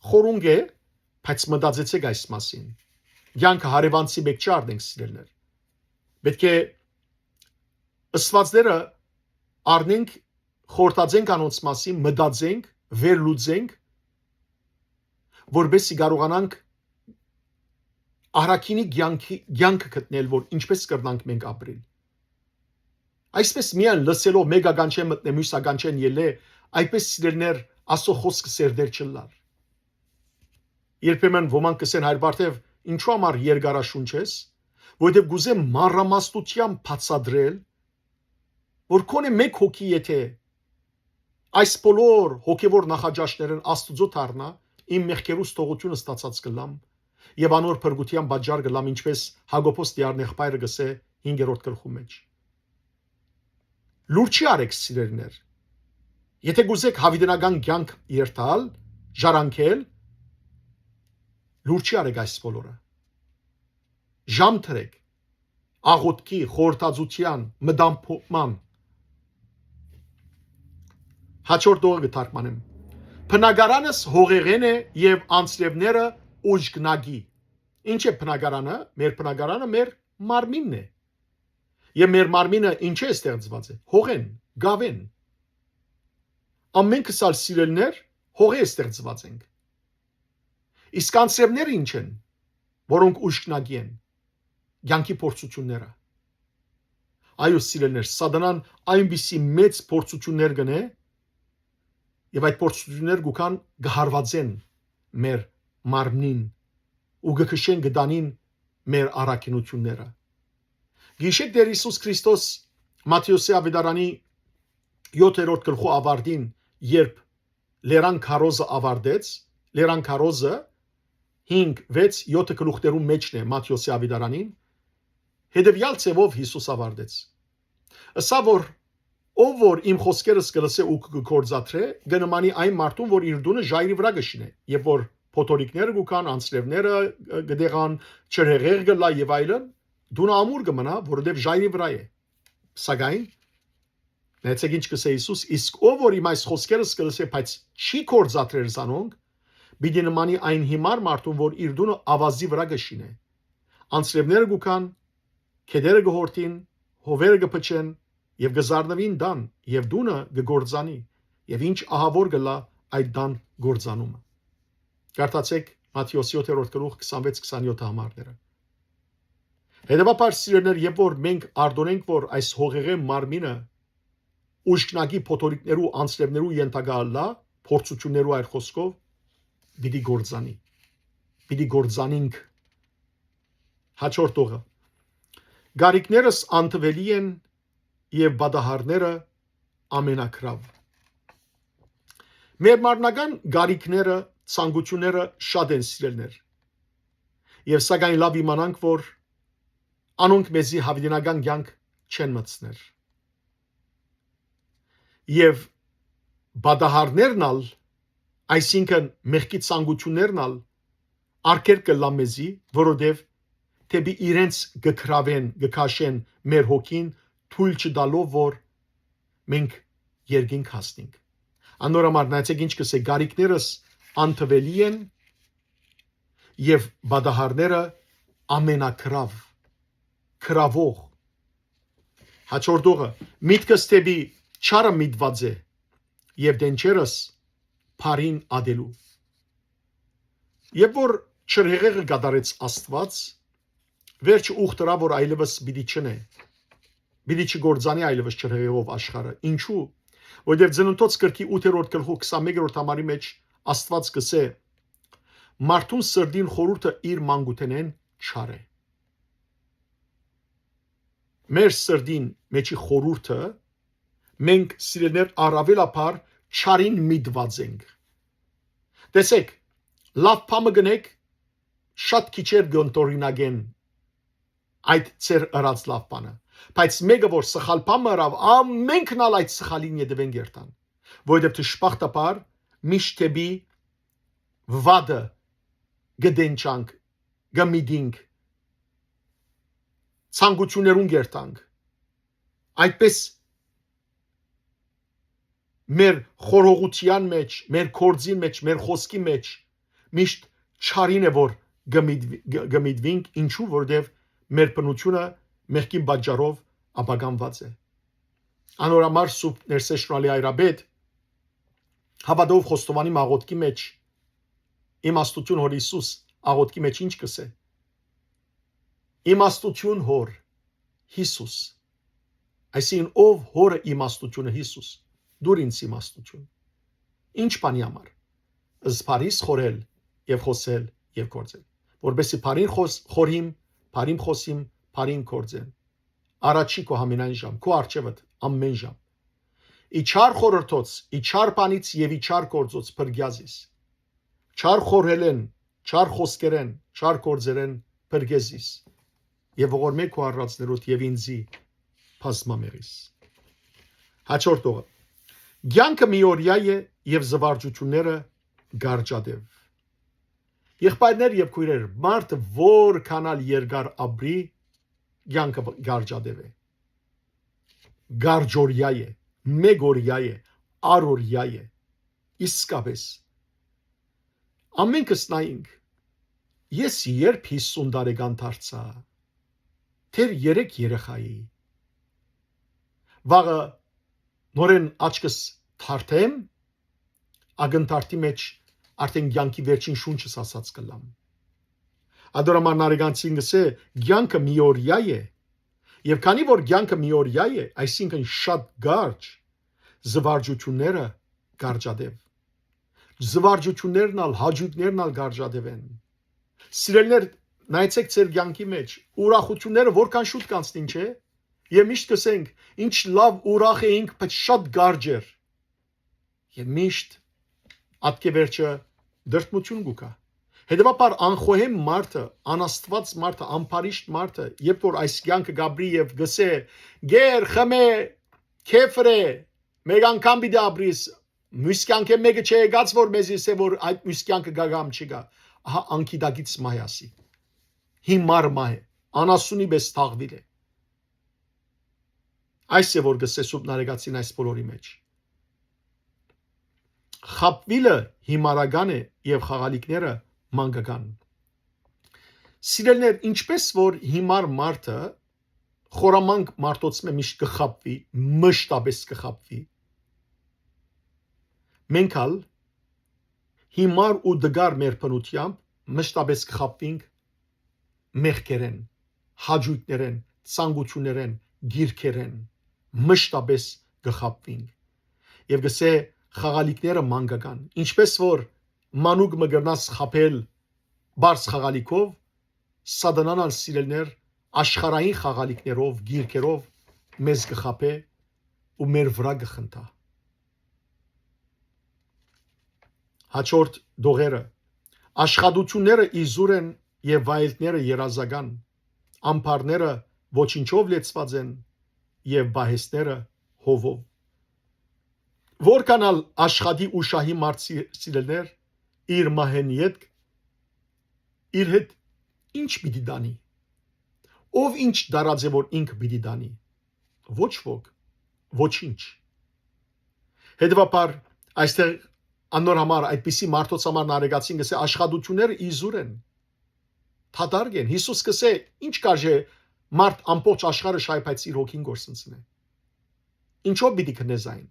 Խորունգ է, բայց մտածեցեք այս մասին։ Յանքը հարևանցի մեկ չարդենք սիրելներ։ Պետք է ըսվածները առնենք, խորտածենք անոնց մասին, մտածենք, վերլուծենք, որբեսի կարողանանք առաքինի կյանքը գտնել, որ ինչպես կրնանք մենք ապրել։ Այսպես միայն լսելով մեկ ականջեն մտնեմ, մյուս ականջեն ելե, այդպես սիրելներ Աստծո խոսքը սերդեր չլար։ Երբեմն ոմանք կսեն հայր բարթև, ինչու համար երկարաշունչ ես, որովհետև գուզեմ մանրամասնությամբ բացատրել, որ քոնե մեկ հոգի եթե այս բոլոր հոգևոր նախաճաշներն Աստծո դառնա, իմ մեղքերուս թողությունը ստացած կլամ եւ անոր փրկության բաժար կլամ, ինչպես Հակոբոս դիարն եղբայրը գսե 5-րդ գլխու մեջ։ Լուրջ արեք սիրելիներ։ Եթե գուզեք հավիտենական կյանք երթալ, ժառանգել, լուրջ արեք այս բոլորը։ Ժամ թրեք, աղոթքի, խորհրդածության, մտամփոփման։ Հաջորդ օրը կթարգմանեմ։ Բնակարանս հողեղեն է եւ անձրևները ուժգնագի։ Ինչ է բնակարանը։ Մեր բնակարանը մեր մարմինն է։ Եվ մեր մարմինը ինչ է ստեղծված է։ Հողեն, գավեն։ Ամենքս ալ սիրելներ հող է ստեղծված ենք։ Իսկ անձրևները ինչ են, որոնք ուժգնագի են։ Յանքի փորձությունները։ Այո սիրելներ, սատանան այնպիսի մեծ փորձություններ գնե, եւ այդ փորձություններ գուքան գահարվածեն մեր մարմնին ու գքշեն գդանին մեր առաքինությունները։ Գիշեք Տեր Հիսուս Քրիստոս Մատթեոսի ավետարանի 7-րդ գլխու ավարտին, երբ լերան քարոզը ավարտեց, լերան քարոզը 5-6-7 գլուխներու մեջն է Մատթեոսի ավետարանին, հետևյալ ցևով Հիսուս ավարտեց։ Ըսա որ ով որ իմ խոսքերս կլսե ու կգործադրե, կնմանի այն մարդուն, որ իր դունը ժայռի վրա կշինե, եւ որ փոթորիկները գուքան, անձրևները գդեղան, չրհեղեղ գլա եւ այլն, դունը ամուր կմնա, որովհետեւ ժայռի վրա է։ Սակայն նայեցեք ինչ կսե Հիսուս, իսկ ով որ իմ այս խոսքերս կլսե, բայց չի գործադրեր զանոնք, պիտի նմանի այն հիմար մարդուն, որ իր դունը ավազի վրա կշինե։ Անձրևները գուքան, քեդերը գհորտին, հովերը կփչեն եւ գզարնվին դան եւ դունը գգործանի եւ ինչ ահավոր գլա այդ դան գործանումը։ Կարդացեք Մատթեոս 7-րդ գլուխ 26-27 համարները։ Հետևաբար սիրելիներ, երբ որ մենք արտոնենք, որ այս հողեղեն մարմինը ուշքնակի փոթորիկներու անձրևներու ենթակա լա, փորձություններու այլ խոսքով պիտի գործանի։ Պիտի գործանինք հաջորդողը։ Գարիկներս անտվելի են եւ բադահարները ամենակրավ։ Մեր մարմնական գարիկները, ցանկությունները շատ են սիրելներ։ Եվ սակայն լավ իմանանք, որ անոնք մեզի հավիտենական կյանք չեն մտցներ։ Եվ բադահարներն ալ, այսինքն մեղքի ցանկություններն ալ, արկեր կլան մեզի, որովհետև թեպի իրենց գքրավեն, գքաշեն մեր հոգին, թույլ չտալով, որ մենք երկինք հասնենք։ Անորոմար նայեցեք ինչ կսե գարիկներս անտվելի են եւ բադահարները ամենակրավ, քրավող։ Հաջորդողը միտքս թեպի չարը միտված է եւ դենչերս փարին ադելու։ Եվ որ չրհեղեղը գդարեց Աստված, վերջ ուխտրա որ այլևս պիտի չնե։ Պիտի չգործանի այլևս չրհեղով աշխարհը։ Ինչու՞։ Որովհետև Ծննդոց գրքի 8-րդ գլխու 21-րդ համարի մեջ Աստված կսե. մարդուն սրդին խորհուրդը իր մանկութենեն չար է։ Մեր սրդին մեջի խորհուրդը մենք սիրելներ առավելապար չարին միտված ենք։ Տեսեք, լավ բամը գնեք, շատ քիչեր գոնտորինագեն այդ ծեր ըրած լավ բանը։ Բայց մեկը որ սխալ բամը արավ, ամենքն ալ այդ սխալին յետևեն գերտան։ Որովհետև դժբախտաբար միշտ թեպի վադը գդենչանք, գմիդինք, ցանկություններուն գերտանք։ Այդպես մեր խորհողության մեջ, մեր կորձի մեջ, մեր խոսքի մեջ միշտ չարին է որ գմիդվինք, ինչու որովհետև մեր բնությունը մեղքի պատճառով ապագանված է։ Անորամար սուրբ Ներսեշնալի Այրաբեդ հավատով խոստովանի աղոթքի մեջ իմաստություն հոր Հիսուս աղոթքի մեջ ինչ կսե։ Իմաստություն հոր Հիսուս, այսինքն ով հորը իմաստությունը Հիսուս, դուր ինձ իմաստություն։ Ինչ բանի համար։ Զբարիս խորել եւ խոսել եւ գործել, որբեսի բարին խորհիմ, բարին խոսիմ, բարին գործեն։ Առաջի քո համենայն ժամ, քո արջևդ ամեն ժամ։ Իչար խորհրդոց, իչար բանից եւ իչար գործոց փրկյազիս։ Չար խորհելեն, չար խոսքերեն, չար գործերեն փրկեզիս։ Եվ ողորմե քո առածներոտ եւ ինձի փազմամերիս։ Հաջորդողը Գյանքը միօրյա է եւ զվարճությունները գարջադև։ Եղբայրներ եւ քույրեր, մարդը որքանալ երկար ապրի, գյանքը գարջադև է։ Գարջորյա է, մեգորյա է, արորյա է։ Իսկապես ամենքս նայինք։ Ես երբ 50 տարեկան դարձա, թեր 3 երեխայի։ Վաղը նորեն աչքս թարթեմ, ագնթարթի մեջ արդեն գյանքի վերջին շունչս ասած կլամ։ Ադորաման նարեգանցին գսե գյանքը միօրյա է, եւ քանի որ գյանքը միօրյա է, այսինքն շատ գարջ, զվարճությունները գարջադև։ Զվարճություններն ալ, հաճույքներն ալ գարջադև են։ Սիրելիներ, նայեցեք ձեր գյանքի մեջ, ուրախությունները որքան շուտ կանցնին, չէ՞։ Եվ միշտ կսենք, ինչ լավ ուրախ էինք, բայց շատ գարջ էր։ Եվ միշտ ատկե վերջը դրդմություն գուկա։ Հետևաբար անխոհեմ մարդը, անաստված մարդը, ամփարիշտ մարդը, երբ որ այս կյանքը գաբրի եւ գսե, գեր, խմե, քեֆրե, մեկ անգամ պիտի ապրիս, մյուս կյանքը մեկը չէ եկած որ մեզի ասե որ այդ մյուս կյանքը գագամ չգա։ Ահա անկիդագից մահասի։ Հիմար մահ է, անասունի պես թաղվիլ է։ Այս է որ գսե սուրբ նարեգացին այս բոլորի մեջ։ Խապվիլը հիմարական է եւ խաղալիքները մանկական։ Սիրելներ, ինչպես որ հիմար մարդը խորամանկ մարդոց միշտ կխապվի, մշտապես կխապվի։ Մենք ալ հիմար ու դգար մեր բնությամբ մշտապես կխապվենք մեղքերեն, հաջույքներեն, ցանկություններեն, գիրքերեն մշտապես գխապվինք եւ գսե խաղալիքները մանկական ինչպես որ մանուկ մգրնաս խապել բարձ խաղալիքով սատանան սիրելներ աշխարհային խաղալիքներով գիրքերով մեզ գխապե ու մեր վրա գխնդա հաջորդ դողերը աշխատությունները իզուր են եւ վայելքները երազական ամփարները ոչինչով լեցված են եւ բահեսները հովով որքանալ աշխատի ու շահի մարդ սիրելներ իր մահեն յետ իր հետ ինչ պիտի դանի ով ինչ դարած է որ ինքը պիտի դանի ոչ ոք ոչինչ հետևաբար այստեղ անոր համար այդպիսի մարդոց համար նարեկացին գսե աշխատությունները իզուր են թադարգ են Հիսուս գսե ինչ կարժե մարդ ամբողջ աշխարհը շայփայց իր հոգին գործընծնե ինչով պիտի քնեզային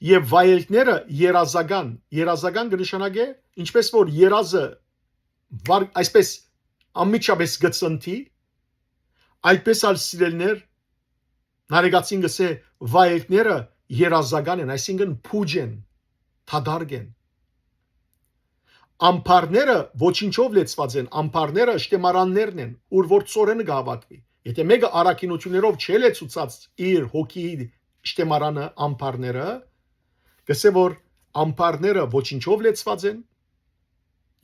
եւ վայելքները երազական կնշանակե ինչպես որ երազը այսպես ամիջապես գծընթի այդպես ալ սիրելներ նարեկացին գսե վայելքները երազական են այսինքն փուջ են թադարգ են ամփարները ոչինչով լեցված են ամփարները շտեմարաններն են ուր որ ծորենը գավակվի եթե մեկը արակինություններով չելեցուցած իր հոգի շտեմարանը ամփարները գսե որ ամփարները ոչինչով լեցված են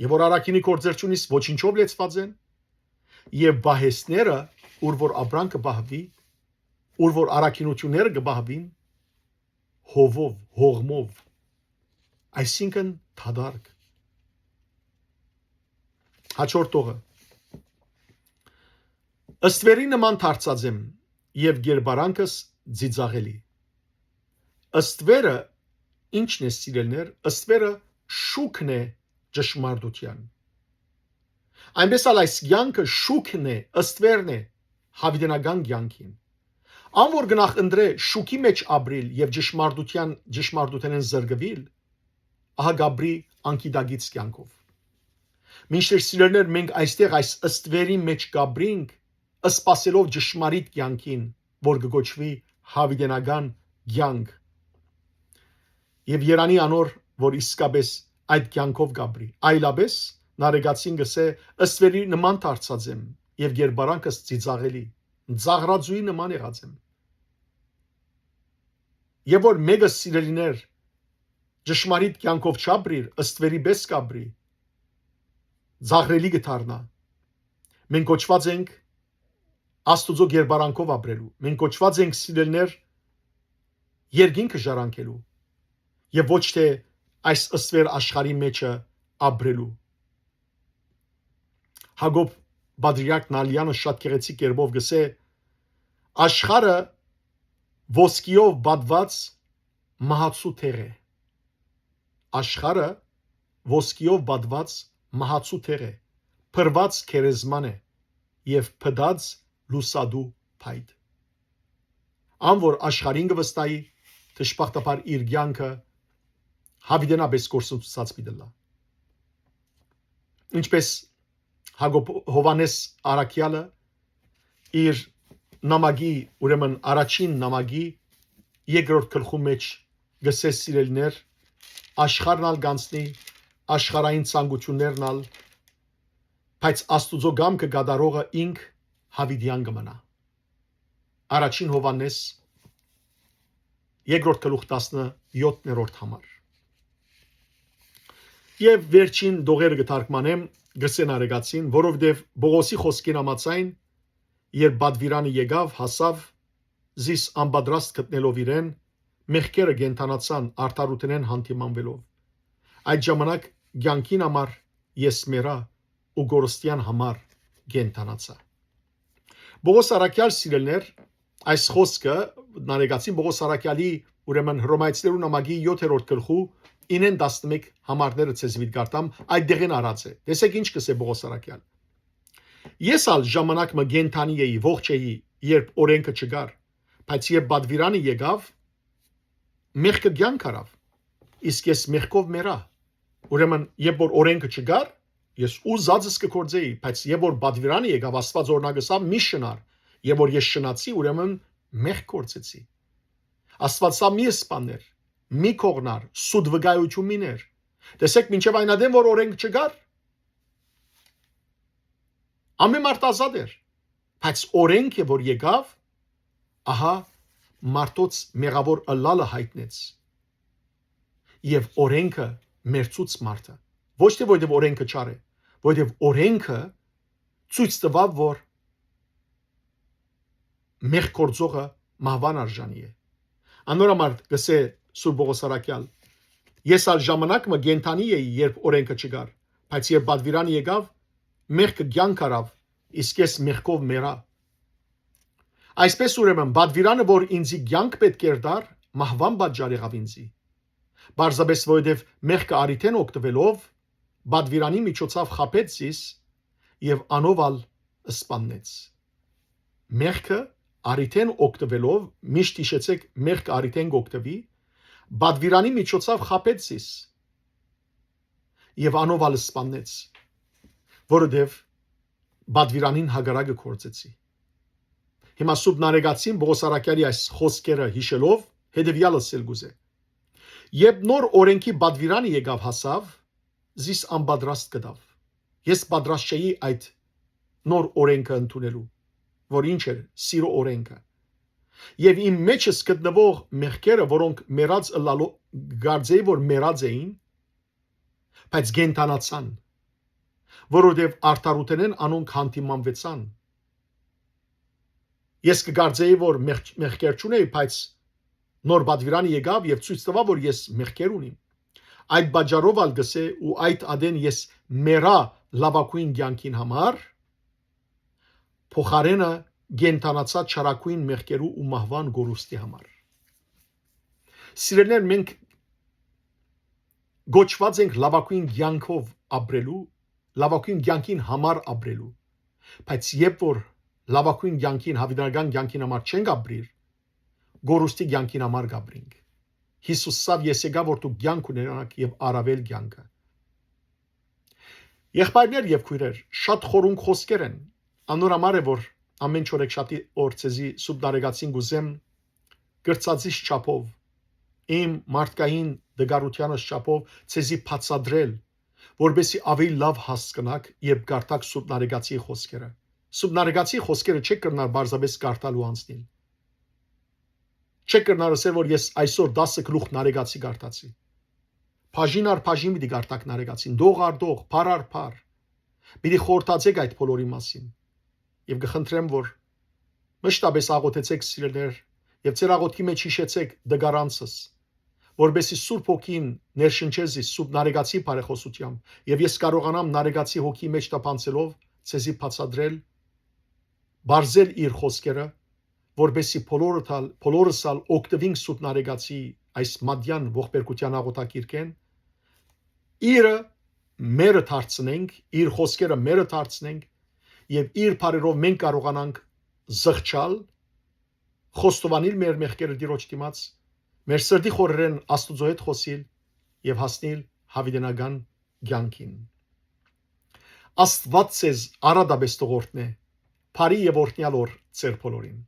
եւ որ արակինի կորձերությունից ոչինչով լեցված են եւ բահեսները ուր որ աբրանքը բահվի ուր որ արակինությունները կբահվին հովով հողմով այսինքն թադարգ հաջորդ տողը ըստվերի նման դարձած եմ եւ գերբարանքս ձիծաղելի ըստվերը ինչն է սիրելներ ըստվերը շուքն է ճշմարտության այնպես ալ այս կյանքը շուքն է ըստվերն է հավիտենական կյանքին անոր գնահ ընդրե շուքի մեջ ապրիլ եւ ճշմարտությանեն զրկվել ահա գաբրի անկիդագից կյանքով մինչդեռ սիրելներ մենք այստեղ այս ըստվերի մեջ գաբրինք սպասելով ճշմարիտ կյանքին որ կգոչվի հավիտենական կյանք եւ Երանի անոր որ իսկապես այդ կյանքով գաբրի այլապես նարեկացին գսե ըստվերի նման դարձած եմ եւ գերբարանքս ծիծաղելի ծաղրածուի նման եղած եմ եւ որ մեկը սիրելիներ ճշմարիտ կյանքով չապրիր ըստվերի պես կապրի ծաղրելի գթարնա մենք կոչված ենք Աստուծո գերբարանքով ապրելու մենք կոչված ենք սիրելներ երկինքը ժառանգելու եւ ոչ թե այս ըստվեր աշխարհի մեջը ապրելու Հակոբ Բադրիակ Նալյանը շատ գեղեցիկ կերպով գսե աշխարհը ոսկիով բադված մահացու թեր է աշխարհը ոսկիով բադված մահացու թեր է փրված քերեզման է եւ փդած լուսադու փայտ անոր աշխարհին գվստայի դժբախտաբար իր կյանքը հավիտենապես կորսուցած պիտելա ինչպես Հակոբ Հովանես Արաքյալը իր նամակի ուրեմն առաջին նամակի երկրորդ գլխու մեջ գսես սիրելներ աշխարհն ալ գանցնի աշխարհային ցանկություններն ալ բայց Աստուծո գամքը գադարողը ինք հավիտյան կմնա առաջին Հովանես երկրորդ գլուխ 17-րդ համար եւ վերջին դողերը կթարգմանեմ գսեն արեգացին որովհետեւ Բողոսի խոսքին համաձայն երբ Բադվիրանը եկավ հասավ զիս անբադրաստ գտնելով իրեն մեղքերը գենթանացան արդարութենեն հանդիմանվելով այդ ժամանակ կյանքին համար ես մերա ու գորստյան համար գենթանացա Բողոս Արաքյալ սիրելներ այս խոսքը նարեկացին Բողոս Արաքյալի ուրեմն Հռոմայացիներու նամակի 7-րդ գլխու 9-11 համարները ցեզ վիդգարտամ այդ դեղեն արած է տեսեք ինչ կսե Բողոս Արաքյալ ես ալ ժամանակ մը գենթանի էի ողջ էի երբ օրենքը չգար բայց երբ Բադվիրանը եկավ մեղքը կյանք արավ իսկ ես մեղքով մերա ուրեմն երբ որ օրենքը չգար ես ուզածս կկործեի, բայց եւ որ բադվիրանը եկավ Աստված օրնագսավ մի շնար, եւ որ ես շնացի, ուրեմն մեղք կործեցի։ Աստված սա մի սպաներ, մի կողնար, սուտ վկայություն միներ։ Տեսեք, մինչև այն ադեմ որ օրենք չգար, ամեն մարդ ազատ էր, բայց օրենքը որ եկավ, ահա մարդոց մեղավոր ըլլալը հայտնեց։ Եվ օրենքը մերցուց մարդը։ Ոչ թե որտեղ օրենքը չար է, որտեղ օրենքը ցույց տվավ, որ մեղք գործողը մահվան արժանի է։ Անորոմար գսե Սուրբ Բողոսարակյալ, ես ալ ժամանակ մը գենթանի էի, երբ օրենքը չգար, բայց երբ բադվիրանը եկավ, մեղքը կյանք արավ, իսկ ես մեղքով մեռա։ Այսպես ուրեմն բադվիրանը, որ ինձի կյանք պետք էր դար, մահվան պատճառ եղավ ինձի։ Բարձրապես որովհետև մեղքը արիթեն օգտվելով, բադվիրանի միջոցով խաբեց զիս եւ անովալ սպանեց։ Մեղքը արիթեն օգտվելով, միշտ հիշեցեք, մեղքը արիթեն օգտվի, բադվիրանի միջոցով խաբեց զիս եւ անովալ սպանեց, որովհետև բադվիրանին հագարակը կործեցի։ Հիմա Սուրբ Նարեգացին Բողոսարակյալի այս խոսքերը հիշելով հետևյալը սելգուզ է։ Երբ նոր օրենքի բադվիրանը եկավ հասավ, զիս անպատրաստ գտավ։ Ես պատրաստ չէի այդ նոր օրենքը ընդունելու, որ ինչ էր սիրո օրենքը։ Եվ իմ մեջս գտնվող մեղքերը, որոնք մեռած ըլլալու գարձեի, որ մեռած էին, բայց գենթանացան, որովհետև արդարութենեն անոնք հանդիմանվեցան։ Ես կգարձեի, որ մեղքեր չունեի, բայց նոր բադվիրանը եկավ եւ ցույց տվավ, որ ես մեղքեր ունիմ։ Այդ բաժարով ալ գսե ու այդ ադեն ես մեռա լավակույն կյանքին համար, փոխարենը գենթանացած չարակույն մեղքերու ու մահվան գորուստի համար։ Սիրելիներ, մենք գոչված ենք լավակույն կյանքով ապրելու, լավակույն կյանքին համար ապրելու, բայց երբ որ լավակույն կյանքին, հավիտենական կյանքին համար չենք ապրիր, գորուստի կյանքին համար գաբրինք։ Հիսուս սավ ես եկա, որ դուք կյանք ունենաք եւ առավել կյանքը։ Եղբայրներ եւ քույրեր, շատ խորունկ խոսքեր են։ Անորամար է, որ ամեն չորեք շատի օրցեզի Սուրբ Նարեգացին գուզեմ գրծածից չափով, իմ մարդկային դգարությանս չափով ցեզի բացադրել, որբեսի ավելի լավ հասկանաք, երբ գարտակ Սուրբ Նարեգացի խոսքերը։ Սուրբ Նարեգացի խոսքերը չեք կրնար բարձրապես գարտալու անցնել։ Չեք կրնար ասել, որ ես այսօր 10 գլուխ Նարեգացի գարտացի։ Բաժին առ բաժին պիտի գարտակ Նարեգացին, դող առ դող, փար առ փար։ Պիտի խորհրդացեք այդ բոլորի մասին։ Եվ կխնդրեմ, որ մշտապես աղոթեցեք սիրելիներ եւ ձեր աղոթքի մեջ հիշեցեք դգարանցս, որբեսի Սուրբ Հոգին ներշնչեզի Սուրբ Նարեգացի բարեխոսությամբ եւ ես կարողանամ Նարեգացի հոգի մեջ տապանցելով ցեզի բացադրել, բարձել իր խոսքերը, որբեսի բոլորս օգտվենք Սուրբ Նարեգացի այս մադյան ողբերգության աղոթակիրքեն, իրը մերը դարձնենք, իր խոսքերը մերը դարձնենք եւ իր բարերով մենք կարողանանք զղջալ, խոստովանել մեր մեղքերը Տիրոջ դիմաց, մեր սրտի խորհրեն Աստուծո հետ խոսիլ եւ հասնել հավիտենական կյանքին։ Աստված ձեզ արադաբես տողորտնե, բարի եւ օրհնյալ օր ձեր բոլորին։